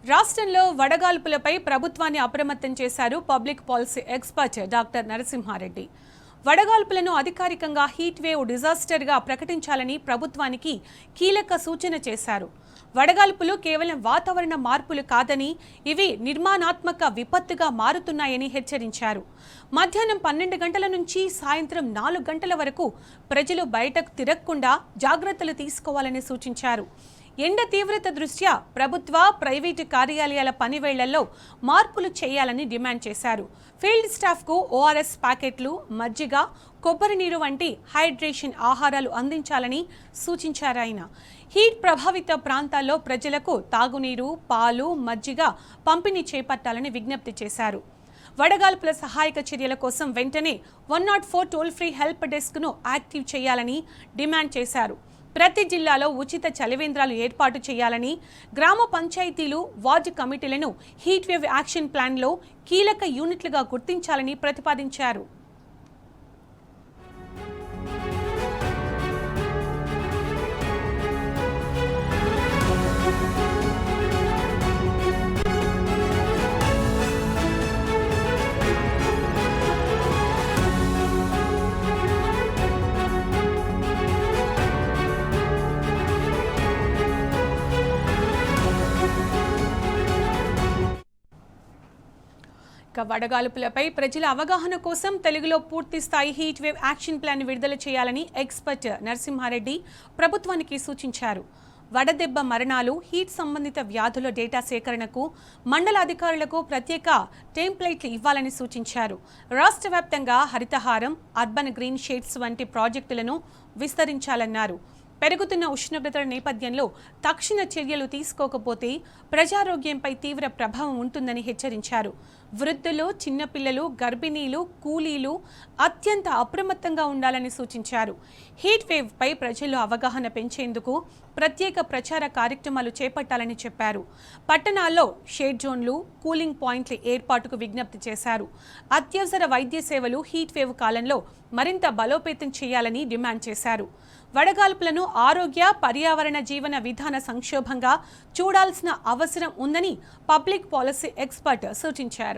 రాష్ట్రంలో వడగాల్పులపై ప్రభుత్వాన్ని అప్రమత్తం చేశారు public policy expert doctor Narasimha Reddy. వడగాల్పులను అధికారికంగా హీట్ వేవ్ డిజాస్టర్గా ప్రకటించాలని ప్రభుత్వానికి కీలక సూచన చేశారు. వడగాల్పులు కేవలం వాతావరణ మార్పులు కాదని, ఇవి నిర్మాణాత్మక విపత్తుగా మారుతున్నాయని హెచ్చరించారు. మధ్యాహ్నం 12 గంటల నుంచి సాయంత్రం 4 గంటల వరకు ప్రజలు బయటకు తిరగకుండా జాగ్రత్తలు తీసుకోవాలని సూచించారు. ఎండ తీవ్రత దృష్ట్యా ప్రభుత్వ, ప్రైవేటు కార్యాలయాల పనివేళ్లలో మార్పులు చేయాలని డిమాండ్ చేశారు. ఫీల్డ్ స్టాఫ్కు ఓఆర్ఎస్ ప్యాకెట్లు, మజ్జిగ, కొబ్బరి నీరు వంటి హైడ్రేషన్ ఆహారాలు అందించాలని సూచించారు ఆయన. హీట్ ప్రభావిత ప్రాంతాల్లో ప్రజలకు తాగునీరు, పాలు, మజ్జిగ పంపిణీ చేపట్టాలని విజ్ఞప్తి చేశారు. వడగాల్పుల సహాయక చర్యల కోసం వెంటనే 104 టోల్ ఫ్రీ హెల్ప్ డెస్క్ను యాక్టివ్ చేయాలని డిమాండ్ చేశారు. ప్రతి జిల్లాలో ఉచిత చలివేంద్రాలు ఏర్పాటు చేయాలని, గ్రామ పంచాయతీలు, వార్డు కమిటీలను హీట్ వేవ్ యాక్షన్ ప్లాన్లో కీలక యూనిట్లుగా గుర్తించాలని ప్రతిపాదించారు. వడగాల్పులపై ప్రజల అవగాహన కోసం తెలుగులో పూర్తి స్థాయి హీట్ వేవ్ యాక్షన్ ప్లాన్ విడుదల చేయాలని ఎక్స్పర్ట్ నరసింహారెడ్డి ప్రభుత్వానికి సూచించారు. వడదెబ్బ మరణాలు, హీట్ సంబంధిత వ్యాధుల డేటా సేకరణకు మండల అధికారులకు ప్రత్యేక టెంప్లెట్లు ఇవ్వాలని సూచించారు. రాష్ట్ర వ్యాప్తంగా హరితహారం, అర్బన్ గ్రీన్ షేడ్స్ వంటి ప్రాజెక్టులను విస్తరించాలన్నారు. పెరుగుతున్న ఉష్ణోగ్రతల నేపథ్యంలో తక్షణ చర్యలు తీసుకోకపోతే ప్రజారోగ్యంపై తీవ్ర ప్రభావం ఉంటుందని హెచ్చరించారు. వృద్ధులు, చిన్నపిల్లలు, గర్భిణీలు, కూలీలు అత్యంత అప్రమత్తంగా ఉండాలని సూచించారు. హీట్ వేవ్ పై ప్రజల్లో అవగాహన పెంచేందుకు ప్రత్యేక ప్రచార కార్యక్రమాలు చేపట్టాలని చెప్పారు. పట్టణాల్లో షేడ్ జోన్లు, కూలింగ్ పాయింట్ల ఏర్పాటుకు విజ్ఞప్తి చేశారు. అత్యవసర వైద్య సేవలు హీట్ వేవ్ కాలంలో మరింత బలోపేతం చేయాలని డిమాండ్ చేశారు. వడగాల్పులను ఆరోగ్య, పర్యావరణ జీవన విధాన సంక్షోభంగా చూడాల్సిన అవసరం ఉందని పబ్లిక్ పాలసీ ఎక్స్పర్ట్ సూచించారు.